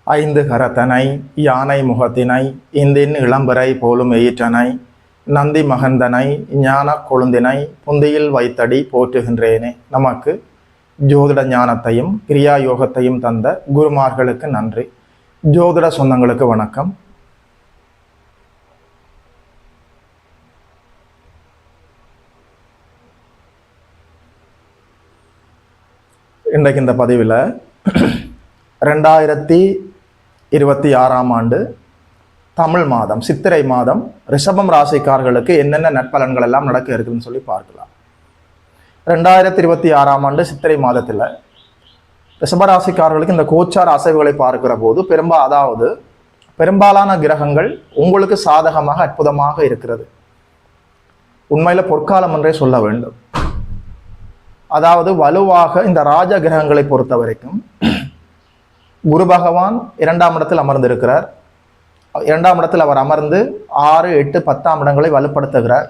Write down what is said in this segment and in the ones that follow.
ஐந்து கரத்தனை யானை முகத்தினை இந்தின் இளம்பரை போலும் எயிற்றனை நந்தி மகந்தனை ஞான கொழுந்தினை புந்தியில் வைத்தடி போற்றுகின்றேனே. நமக்கு ஜோதிட ஞானத்தையும் கிரியா யோகத்தையும் தந்த குருமார்களுக்கு நன்றி. ஜோதிட சொந்தங்களுக்கு வணக்கம். இன்றைக்கு இந்த பதிவில் 2026ஆம் ஆண்டு தமிழ் மாதம் சித்திரை மாதம் ரிஷபம் ராசிக்காரர்களுக்கு என்னென்ன நற்பலன்கள் எல்லாம் நடக்க இருக்குதுன்னு சொல்லி பார்க்கலாம். 2026ஆம் ஆண்டு சித்திரை மாதத்தில் ரிஷபராசிக்காரர்களுக்கு இந்த கோச்சார அசைவுகளை பார்க்கிற போது பெரும்பாலான கிரகங்கள் உங்களுக்கு சாதகமாக அற்புதமாக இருக்கிறது. உண்மையில பொற்காலம் என்றே சொல்ல வேண்டும். அதாவது வலுவாக இந்த ராஜ கிரகங்களை பொறுத்த வரைக்கும் குரு பகவான் 2ஆம் இடத்தில் அமர்ந்திருக்கிறார். 2ஆம் இடத்தில் அவர் அமர்ந்து 6, 8, 10ஆம் இடங்களை வலுப்படுத்துகிறார்.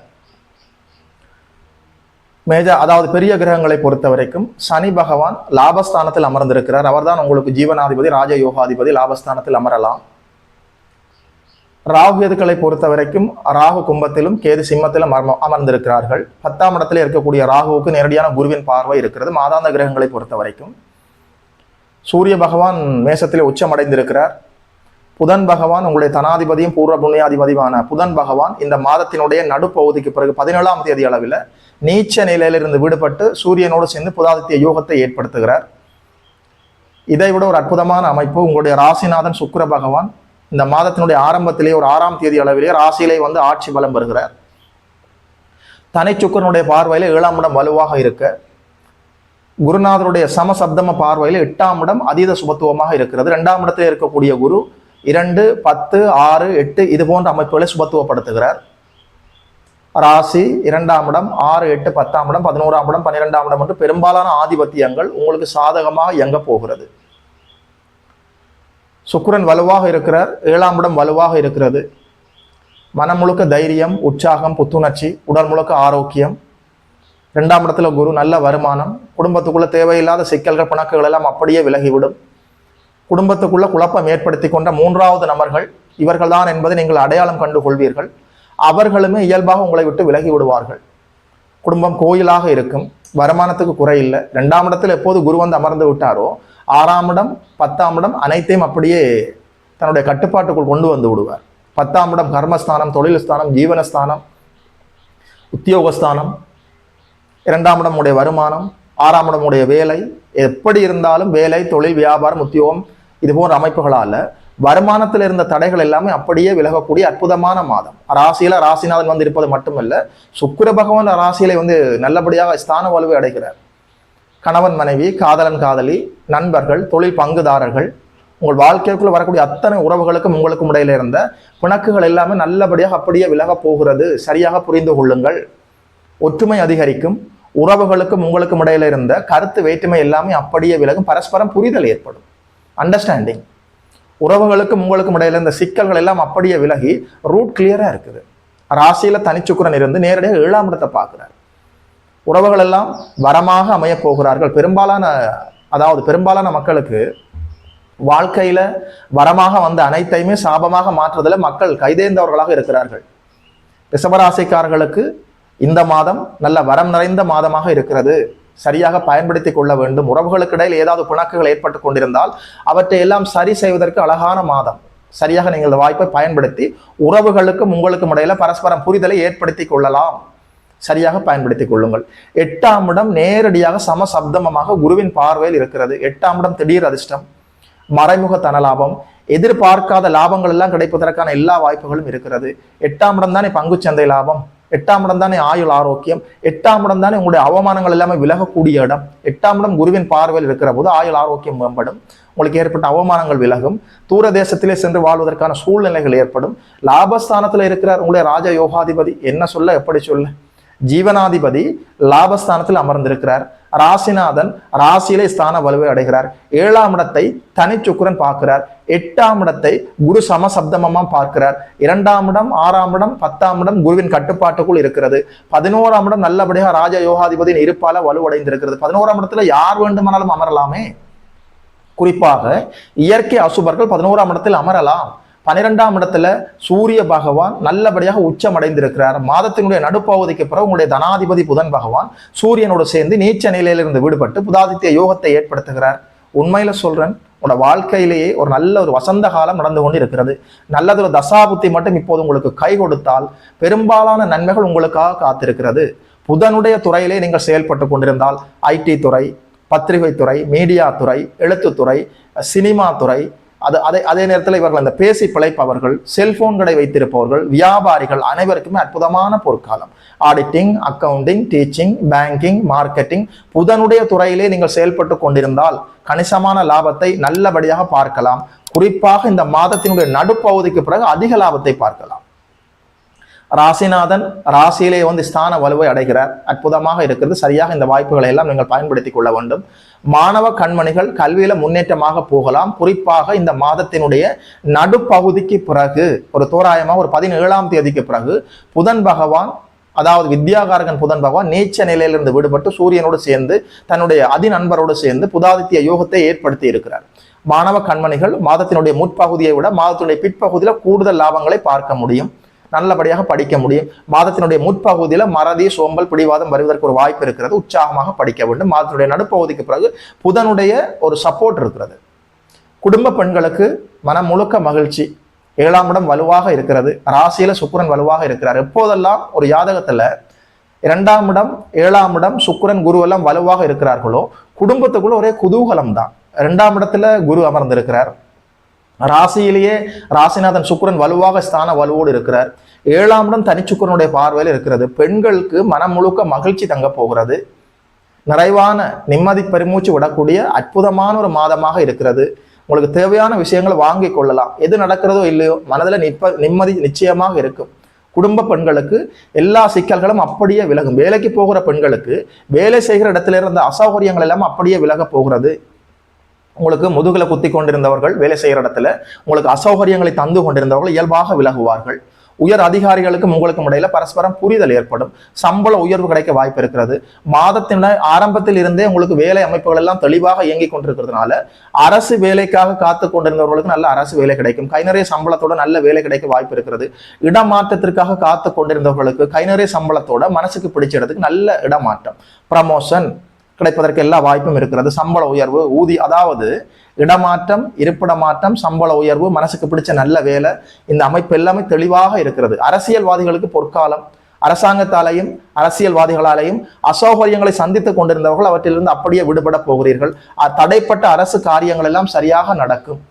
அதாவது பெரிய கிரகங்களை பொறுத்த வரைக்கும் சனி பகவான் லாபஸ்தானத்தில் அமர்ந்திருக்கிறார். அவர்தான் உங்களுக்கு ஜீவனாதிபதி, ராஜ யோகாதிபதி. லாபஸ்தானத்தில் அமரலாம். ராகு கேதுக்களை பொறுத்த வரைக்கும் ராகு கும்பத்திலும் கேது சிம்மத்திலும் அமர்ந்திருக்கிறார்கள். 10ஆம் இடத்துல இருக்கக்கூடிய ராகுவுக்கு நேரடியான குருவின் பார்வை இருக்கிறது. மாதாந்த கிரகங்களை பொறுத்த வரைக்கும் சூரிய பகவான் மேசத்திலே உச்சமடைந்திருக்கிறார். புதன் பகவான் உங்களுடைய தனாதிபதியும் பூர்வ புண்ணியாதிபதியுமான புதன் பகவான் இந்த மாதத்தினுடைய நடுப்பகுதிக்கு பிறகு 17ஆம் தேதி அளவில் நீச்ச நிலையிலிருந்து விடுபட்டு சூரியனோடு சேர்ந்து புதாதித்ய யோகத்தை ஏற்படுத்துகிறார். இதைவிட ஒரு அற்புதமான அமைப்பு, உங்களுடைய ராசிநாதன் சுக்கிர பகவான் இந்த மாதத்தினுடைய ஆரம்பத்திலேயே ஒரு 6ஆம் தேதி அளவிலேயே ராசியிலே வந்து ஆட்சி பலம் பெறுகிறார். தனி சுக்கிரனுடைய பார்வையில 7ஆம் இடம் வலுவாக இருக்க, குருநாதருடைய சமசப்தம பார்வையில 8ஆம் இடம் அதீத சுபத்துவமாக இருக்கிறது. 2ஆம் இடத்தில் இருக்கக்கூடிய குரு 2, 10, 6, 8 இது போன்ற அமைப்புகளை சுபத்துவப்படுத்துகிறார். ராசி 2ஆம் இடம், 6, 8, 10ஆம் இடம், 11ஆம் இடம், 12ஆம் இடம் என்று பெரும்பாலான ஆதிபத்தியங்கள் உங்களுக்கு சாதகமாக இயங்க போகிறது. சுக்கிரன் வலுவாக இருக்கிறார். 7ஆம் இடம் வலுவாக இருக்கிறது. மனம் முழுக்க தைரியம், உற்சாகம், புத்துணர்ச்சி, உடல் முழுக்க ஆரோக்கியம். 2ஆம் இடத்துல குரு நல்ல வருமானம். குடும்பத்துக்குள்ள தேவையில்லாத சிக்கல்கள், பிணக்குகள் எல்லாம் அப்படியே விலகிவிடும். குடும்பத்துக்குள்ள குழப்பம் ஏற்படுத்தி கொண்ட 3வது நபர்கள் இவர்கள்தான் என்பதை நீங்கள் அடையாளம் கண்டு கொள்வீர்கள். அவர்களுமே இயல்பாக உங்களை விட்டு விலகி விடுவார்கள். குடும்பம் கோயிலாக இருக்கும். வருமானத்துக்கு குறையில்லை. 2ஆம் இடத்துல எப்போது குரு வந்து அமர்ந்து விட்டாரோ 6ஆம் இடம், 10ஆம் இடம் அனைத்தையும் அப்படியே தன்னுடைய கட்டுப்பாட்டுக்குள் கொண்டு வந்து விடுவார். 10ஆம் இடம் கர்மஸ்தானம், தொழில் ஸ்தானம், ஜீவனஸ்தானம், உத்தியோகஸ்தானம். 2ஆம் இடம் உடைய வருமானம், 6ஆம் இடம் உடைய வேலை. எப்படி இருந்தாலும் வேலை, தொழில், வியாபாரம், உத்தியோகம் இது போன்ற அமைப்புகளால வருமானத்தில் இருந்த தடைகள் எல்லாமே அப்படியே விலகக்கூடிய அற்புதமான மாதம். ராசியில ராசிநாதன் வந்து இருப்பது மட்டுமல்ல, சுக்கிர பகவான் ராசியில வந்து நல்லபடியாக ஸ்தான வலுவை அடைகிறார். கணவன் மனைவி, காதலன் காதலி, நண்பர்கள், தொழில் பங்குதாரர்கள், உங்கள் வாழ்க்கைக்குள்ள வரக்கூடிய அத்தனை உறவுகளுக்கும் உங்களுக்கும் இடையில இருந்த பிணக்குகள் எல்லாமே நல்லபடியாக அப்படியே விலக போகிறது. சரியாக புரிந்து கொள்ளுங்கள். ஒற்றுமை அதிகரிக்கும். உறவுகளுக்கும் உங்களுக்கும் இடையில இருந்த கருத்து வேற்றுமை எல்லாமே அப்படியே விலகும். பரஸ்பரம் புரிதல் ஏற்படும், அண்டர்ஸ்டாண்டிங். உறவுகளுக்கும் உங்களுக்கும் இடையில இருந்த சிக்கல்கள் எல்லாம் அப்படியே விலகி ரூட் கிளியரா இருக்குது. ராசியில தனிச்சுக்கிரன் இருந்து நேரடியாக 7ஆம் இடத்தை பார்க்கிறார். உறவுகள் எல்லாம் வரமாக அமைய போகிறார்கள். பெரும்பாலான மக்களுக்கு வாழ்க்கையில வரமாக வந்த அனைத்தையுமே சாபமாக மாற்றுறதுல மக்கள் கைதேர்ந்தவர்களாக இருக்கிறார்கள். ரிஷபராசிக்காரர்களுக்கு இந்த மாதம் நல்ல வரம் நிறைந்த மாதமாக இருக்கிறது. சரியாக பயன்படுத்தி கொள்ள வேண்டும். உறவுகளுக்கு இடையில் ஏதாவது பிணக்குகள் ஏற்பட்டு கொண்டிருந்தால் அவற்றை எல்லாம் சரி செய்வதற்கு அழகான மாதம். சரியாக நீங்கள் இந்த வாய்ப்பை பயன்படுத்தி உறவுகளுக்கும் உங்களுக்கும் இடையில பரஸ்பரம் புரிதலை ஏற்படுத்தி கொள்ளலாம். சரியாக பயன்படுத்திக் கொள்ளுங்கள். 8ஆம் இடம் நேரடியாக சமசப்தமமாக குருவின் பார்வையில் இருக்கிறது. 8ஆம் இடம் திடீர் அதிர்ஷ்டம், மறைமுக தனலாபம், எதிர்பார்க்காத லாபங்கள் எல்லாம் கிடைப்பதற்கான எல்லா வாய்ப்புகளும் இருக்கிறது. 8ஆம் இடம் தானே பங்குச்சந்தை லாபம், 8ஆம் இடம் தானே ஆயுள் ஆரோக்கியம், 8ஆம் இடம் தானே உங்களுடைய அவமானங்கள் எல்லாமே விலகக்கூடிய இடம். 8ஆம் இடம் குருவின் பார்வையில் இருக்கிற போது ஆயுள் ஆரோக்கியம் மேம்படும். உங்களுக்கு ஏற்பட்ட அவமானங்கள் விலகும். தூர தேசத்திலே சென்று வாழ்வதற்கான சூழ்நிலைகள் ஏற்படும். லாபஸ்தானத்தில் இருக்கிறார் உங்களுடைய ராஜ யோகாதிபதி. என்ன சொல்ல, எப்படி சொல்ல, ஜீவனாதிபதி லாபஸ்தானத்தில் அமர்ந்திருக்கிறார். ராசிநாதன் ராசியிலே ஸ்தான வலுவை அடைகிறார். 7ஆம் இடத்தை தனிச்சுக்கிரன் பார்க்கிறார். 8ஆம் இடத்தை குரு சமசப்தமமா பார்க்கிறார். 2ஆம் இடம், 6ஆம் இடம், 10ஆம் இடம் குருவின் கட்டுப்பாட்டுக்குள் இருக்கிறது. 11ஆம் இடம் நல்லபடியாக ராஜ யோகாதிபதியின் இருப்பால வலுவடைந்திருக்கிறது. 11ஆம் இடத்துல யார் வேண்டுமானாலும் அமரலாமே. குறிப்பாக இயற்கை அசுபர்கள் 11ஆம் இடத்தில் அமரலாம். 12ஆம் இடத்துல சூரிய பகவான் நல்லபடியாக உச்சம் அடைந்திருக்கிறார். மாதத்தினுடைய நடுப்பகுதிக்கு பிறகு உங்களுடைய தனாதிபதி புதன் பகவான் சூரியனோடு சேர்ந்து நீச்ச நிலையிலிருந்து விடுபட்டு புதாதித்ய யோகத்தை ஏற்படுத்துகிறார். உண்மையில சொல்றேன், உங்களோட வாழ்க்கையிலேயே ஒரு நல்ல ஒரு வசந்த காலம் நடந்து கொண்டு இருக்கிறது. நல்லதொரு தசாபுத்தி மட்டும் இப்போது உங்களுக்கு கை கொடுத்தால் பெரும்பாலான நன்மைகள் உங்களுக்காக காத்திருக்கிறது. புதனுடைய துறையிலே நீங்கள் செயல்பட்டு கொண்டிருந்தால் ஐடி துறை, பத்திரிகை துறை, மீடியா துறை, எழுத்துத்துறை, சினிமா துறை, அதே நேரத்தில் இவர்கள் அந்த பேசி பிழைப்பவர்கள், செல்போன்களை வைத்திருப்பவர்கள், வியாபாரிகள் அனைவருக்குமே அற்புதமான பொற்காலம். Auditing, accounting, teaching, banking, marketing, புதனுடைய துறையிலே நீங்கள் செயல்பட்டு கொண்டிருந்தால் கணிசமான லாபத்தை நல்லபடியாக பார்க்கலாம். குறிப்பாக இந்த மாதத்தினுடைய நடுப்பகுதிக்கு பிறகு அதிக லாபத்தை பார்க்கலாம். ராசிநாதன் ராசியிலே ஸ்தான வலுவை அடைகிறார். அற்புதமாக இருக்கிறது. சரியாக இந்த வாய்ப்புகளை எல்லாம் நீங்கள் பயன்படுத்திக் கொள்ள வேண்டும். மாணவ கண்மணிகள் கல்வியில முன்னேற்றமாக போகலாம். குறிப்பாக இந்த மாதத்தினுடைய நடுப்பகுதிக்கு பிறகு ஒரு தோராயமாக ஒரு 17ஆம் தேதிக்கு பிறகு புதன் பகவான், அதாவது வித்யாகாரகன் புதன் பகவான் நீச்ச நிலையிலிருந்து விடுபட்டு சூரியனோடு சேர்ந்து தன்னுடைய அதிநண்பரோடு சேர்ந்து புதாதித்ய யோகத்தை ஏற்படுத்தி இருக்கிறார். மாணவ கண்மணிகள் மாதத்தினுடைய முற்பகுதியை விட மாதத்தினுடைய பிற்பகுதியில கூடுதல் லாபங்களை பார்க்க முடியும். நல்லபடியாக படிக்க முடியும். மாதத்தினுடைய முற்பகுதியில மறதி, சோம்பல், பிடிவாதம் வருவதற்கு ஒரு வாய்ப்பு இருக்கிறது. உற்சாகமாக படிக்க வேண்டும். மாதத்தினுடைய நடுப்பகுதிக்கு பிறகு புதனுடைய ஒரு சப்போர்ட் இருக்கிறது. குடும்ப பெண்களுக்கு மனம் முழுக்க மகிழ்ச்சி. 7ஆம் இடம் வலுவாக இருக்கிறது. ராசியில சுக்கிரன் வலுவாக இருக்கிறார். எப்போதெல்லாம் ஒரு ஜாதகத்துல 2ஆம் இடம், 7ஆம் இடம், சுக்கிரன், குரு எல்லாம் வலுவாக இருக்கிறார்களோ குடும்பத்துக்குள்ள ஒரே குதூகலம் தான். 2ஆம் இடத்துல குரு அமர்ந்திருக்கிறார். ராசியிலேயே ராசிநாதன் சுக்கிரன் வலுவாக ஸ்தான வலுவோடு இருக்கிறார். 7ஆம் இடம் தனிச்சுக்கிரனுடைய பார்வையில் இருக்கிறது. பெண்களுக்கு மனம் முழுக்க மகிழ்ச்சி தங்க போகிறது. நிறைவான நிம்மதி பெருமூச்சு விடக்கூடிய அற்புதமான ஒரு மாதமாக இருக்கிறது. உங்களுக்கு தேவையான விஷயங்களை வாங்கி கொள்ளலாம். எது நடக்கிறதோ இல்லையோ மனதில் நிம்மதி நிச்சயமாக இருக்கும். குடும்ப பெண்களுக்கு எல்லா சிக்கல்களும் அப்படியே விலகும். வேலைக்கு போகிற பெண்களுக்கு வேலை செய்கிற இடத்துல இருந்த அசௌகரியங்கள் எல்லாம் அப்படியே விலக போகிறது. உங்களுக்கு முதுகுல குத்தி கொண்டிருந்தவர்கள் வேலை செய்கிற இடத்துல உங்களுக்கு அசௌகரியங்களை தந்து கொண்டிருந்தவர்கள் இயல்பாக விலகுவார்கள். உயர் அதிகாரிகளுக்கும் உங்களுக்கும் இடையில பரஸ்பரம் புரிதல் ஏற்படும். சம்பள உயர்வு கிடைக்க வாய்ப்பு இருக்கிறது. மாதத்தின ஆரம்பத்தில் இருந்தே உங்களுக்கு வேலை அமைப்புகள் எல்லாம் தெளிவாக இயங்கிக் கொண்டிருக்கிறதுனால அரசு வேலைக்காக காத்து கொண்டிருந்தவர்களுக்கு நல்ல அரசு வேலை கிடைக்கும். கை நிறைய சம்பளத்தோட நல்ல வேலை கிடைக்க வாய்ப்பு இருக்கிறது. இடமாற்றத்திற்காக காத்து கொண்டிருந்தவர்களுக்கு கை நிறைய சம்பளத்தோட மனசுக்கு பிடிச்ச இடத்துக்கு நல்ல இடமாற்றம், ப்ரமோஷன் கிடைப்பதற்கு எல்லா வாய்ப்பும் இருக்கிறது. சம்பள உயர்வு, அதாவது இடமாற்றம், இருப்பிட மாற்றம், சம்பள உயர்வு, மனசுக்கு பிடிச்ச நல்ல வேலை, இந்த அமைப்பு எல்லாமே தெளிவாக இருக்கிறது. அரசியல்வாதிகளுக்கு பொற்காலம். அரசாங்கத்தாலையும் அரசியல்வாதிகளாலையும் அசௌகரியங்களை சந்தித்துக் கொண்டிருந்தவர்கள் அவற்றிலிருந்து அப்படியே விடுபட போகிறீர்கள். தடைப்பட்ட அரசு காரியங்கள் எல்லாம் சரியாக நடக்கும்.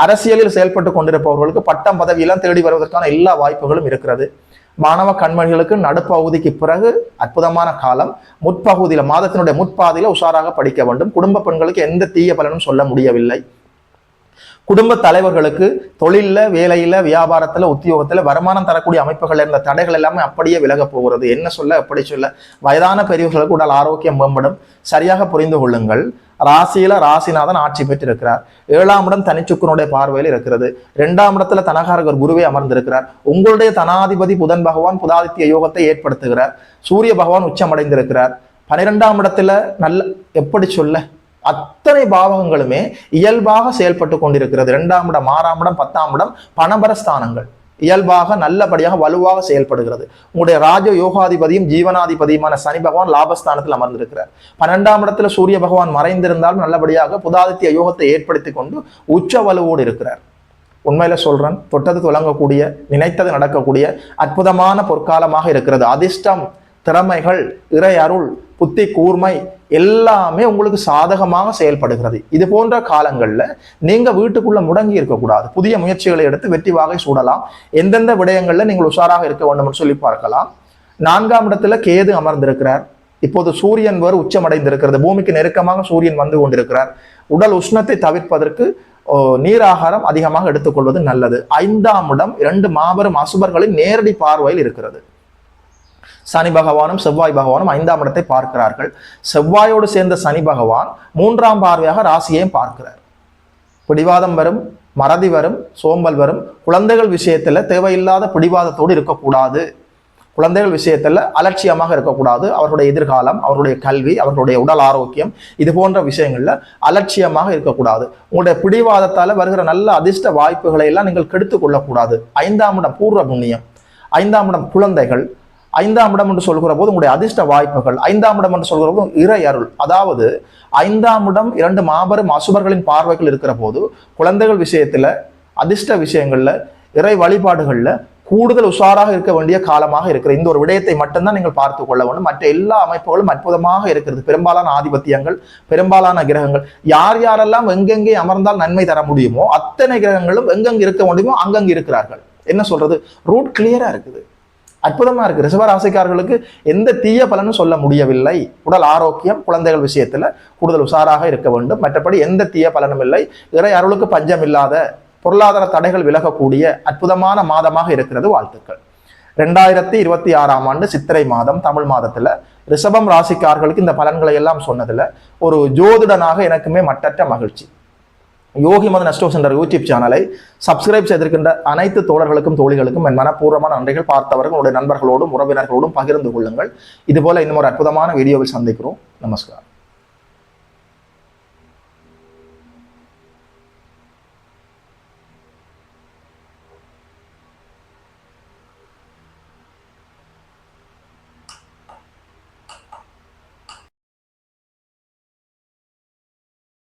அரசியலில் செயல்பட்டு கொண்டிருப்பவர்களுக்கு பட்டம் பதவியெல்லாம் தேடி வருவதற்கான எல்லா வாய்ப்புகளும் இருக்கிறது. மாணவ கண்மணிகளுக்கு நடுப்பகுதிக்கு பிறகு அற்புதமான காலம். முற்பகுதியில மாதத்தினுடைய முற்பாதியில உஷாராக படிக்க வேண்டும். குடும்ப பெண்களுக்கு எந்த தீய பலனும் சொல்ல முடியவில்லை. குடும்ப தலைவர்களுக்கு தொழில, வேலையில, வியாபாரத்துல, உத்தியோகத்துல வருமானம் தரக்கூடிய அமைப்புகள் இருந்த தடைகள் எல்லாமே அப்படியே விலக போகிறது. என்ன சொல்ல, எப்படி சொல்ல, வயதான பெரியவர்களுக்கு உடல் ஆரோக்கியம் மேம்படும். சரியாக புரிந்து கொள்ளுங்கள். ராசியில ராசிநாதன் ஆட்சி பெற்றிருக்கிறார். 7ஆம் இடம் தனிச்சுக்கனுடைய பார்வையில் இருக்கிறது. 2ஆம் இடத்துல தனகாரகர் குருவே அமர்ந்திருக்கிறார். உங்களுடைய தனாதிபதி புதன் பகவான் புதாதித்ய யோகத்தை ஏற்படுத்துகிறார். சூரிய பகவான் உச்சமடைந்திருக்கிறார். 12ஆம் இடத்துல நல்ல, எப்படி சொல்ல, அத்தனை பாவகங்களுமே இயல்பாக செயல்பட்டு கொண்டிருக்கிறது. 2ஆம் இடம், 6ஆம் இடம், 10ஆம் இடம் பணபரஸ்தானங்கள் இயல்பாக நல்லபடியாக வலுவாக செயல்படுகிறது. உங்களுடைய ராஜ யோகாதிபதியும் ஜீவனாதிபதியுமான சனி பகவான் லாபஸ்தானத்தில் அமர்ந்திருக்கிறார். 12ஆம் இடத்துல சூரிய பகவான் மறைந்திருந்தாலும் நல்லபடியாக புதாதித்ய யோகத்தை ஏற்படுத்தி கொண்டு உச்ச வலுவோடு இருக்கிறார். உண்மையில சொல்றேன், தொட்டது துலங்கக்கூடிய, நினைத்தது நடக்கக்கூடிய அற்புதமான பொற்காலமாக இருக்கிறது. அதிர்ஷ்டம், திறமைகள், இறை அருள், புத்தி கூர்மை எல்லாமே உங்களுக்கு சாதகமாக செயல்படுகிறது. இது போன்ற காலங்கள்ல நீங்க வீட்டுக்குள்ள முடங்கி இருக்கக்கூடாது. புதிய முயற்சிகளை எடுத்து வெற்றி வாகை சூடலாம். எந்தெந்த விடயங்கள்ல நீங்கள் உஷாராக இருக்க வேண்டும் என்று சொல்லி பார்க்கலாம். 4ஆம் இடத்துல கேது அமர்ந்திருக்கிறார். இப்போது சூரியன் வரை உச்சமடைந்திருக்கிறது. பூமிக்கு நெருக்கமாக சூரியன் வந்து கொண்டிருக்கிறார். உடல் உஷ்ணத்தை தவிர்ப்பதற்கு நீராகாரம் அதிகமாக எடுத்துக்கொள்வது நல்லது. 5ஆம் இடம் 2 மாபெரும் அசுபர்களின் நேரடி பார்வையில் இருக்கிறது. சனி பகவானும் செவ்வாய் பகவானும் 5ஆம் இடத்தை பார்க்கிறார்கள். செவ்வாயோடு சேர்ந்த சனி பகவான் 3ஆம் பார்வையாக ராசியையும் பார்க்கிறார். பிடிவாதம் வரும், மறதி வரும், சோம்பல் வரும். குழந்தைகள் விஷயத்துல தேவையில்லாத பிடிவாதத்தோடு இருக்கக்கூடாது. குழந்தைகள் விஷயத்துல அலட்சியமாக இருக்கக்கூடாது. அவர்களுடைய எதிர்காலம், அவர்களுடைய கல்வி, அவர்களுடைய உடல் ஆரோக்கியம், இது போன்ற விஷயங்கள்ல அலட்சியமாக இருக்கக்கூடாது. உங்களுடைய பிடிவாதத்தால வருகிற நல்ல அதிர்ஷ்ட வாய்ப்புகளை எல்லாம் நீங்கள் கெடுத்துக் கொள்ளக்கூடாது. 5ஆம் இடம் பூர்வ புண்ணியம், 5ஆம் இடம் குழந்தைகள், 5ஆம் இடம் என்று சொல்கிற போது உங்களுடைய அதிர்ஷ்ட வாய்ப்புகள், 5ஆம் இடம் என்று சொல்கிற போது இறை அருள். அதாவது 5ஆம் இடம் 2 மாபெரும் அசுபர்களின் பார்வைகள் இருக்கிற போது குழந்தைகள் விஷயத்துல, அதிர்ஷ்ட விஷயங்கள்ல, இறை வழிபாடுகள்ல கூடுதல் உஷாராக இருக்க வேண்டிய காலமாக இருக்கிற இந்த ஒரு விடயத்தை மட்டும்தான் நீங்கள் பார்த்து கொள்ள வேண்டும். மற்ற எல்லா அமைப்புகளும் அற்புதமாக இருக்கிறது. பெரும்பாலான ஆதிபத்தியங்கள், பெரும்பாலான கிரகங்கள், யார் யாரெல்லாம் எங்கெங்கே அமர்ந்தால் நன்மை தர முடியுமோ அத்தனை கிரகங்களும் எங்கெங்கு இருக்க முடியுமோ அங்கங்கு இருக்கிறார்கள். என்ன சொல்றது, ரூட் கிளியரா இருக்குது, அற்புதமா இருக்கு. ரிஷப ராசிக்காரர்களுக்கு எந்த தீய பலனும் சொல்ல முடியவில்லை. உடல் ஆரோக்கியம், குழந்தைகள் விஷயத்துல கூடுதல் உஷாராக இருக்க வேண்டும். மற்றபடி எந்த தீய பலனும் இல்லை. இறை அருளுக்கு பஞ்சம் இல்லாத, பொருளாதார தடைகள் விலகக்கூடிய அற்புதமான மாதமாக இருக்கிறது. வாழ்த்துக்கள். 2026ஆம் ஆண்டு சித்திரை மாதம், தமிழ் மாதத்துல ரிஷபம் ராசிக்காரர்களுக்கு இந்த பலன்களை எல்லாம் சொன்னதுல ஒரு ஜோதிடனாக எனக்குமே மட்டற்ற மகிழ்ச்சி. யோகி மதன் அஸ்ட்ரோ சென்டர் யூடியூப் சேனலை சப்ஸ்கிரைப் செய்திருக்கின்ற அனைத்து தோழர்களுக்கும் தோழிகளுக்கும் என் மனப்பூர்வமான நன்றிகள். பார்த்தவர்கள் உங்களுடைய நண்பர்களோடும் உறவினர்களோடும் பகிர்ந்து கொள்ளுங்கள். இதுபோல இன்னும் ஒரு அற்புதமான வீடியோவில் சந்திக்கிறோம். நமஸ்காரம்.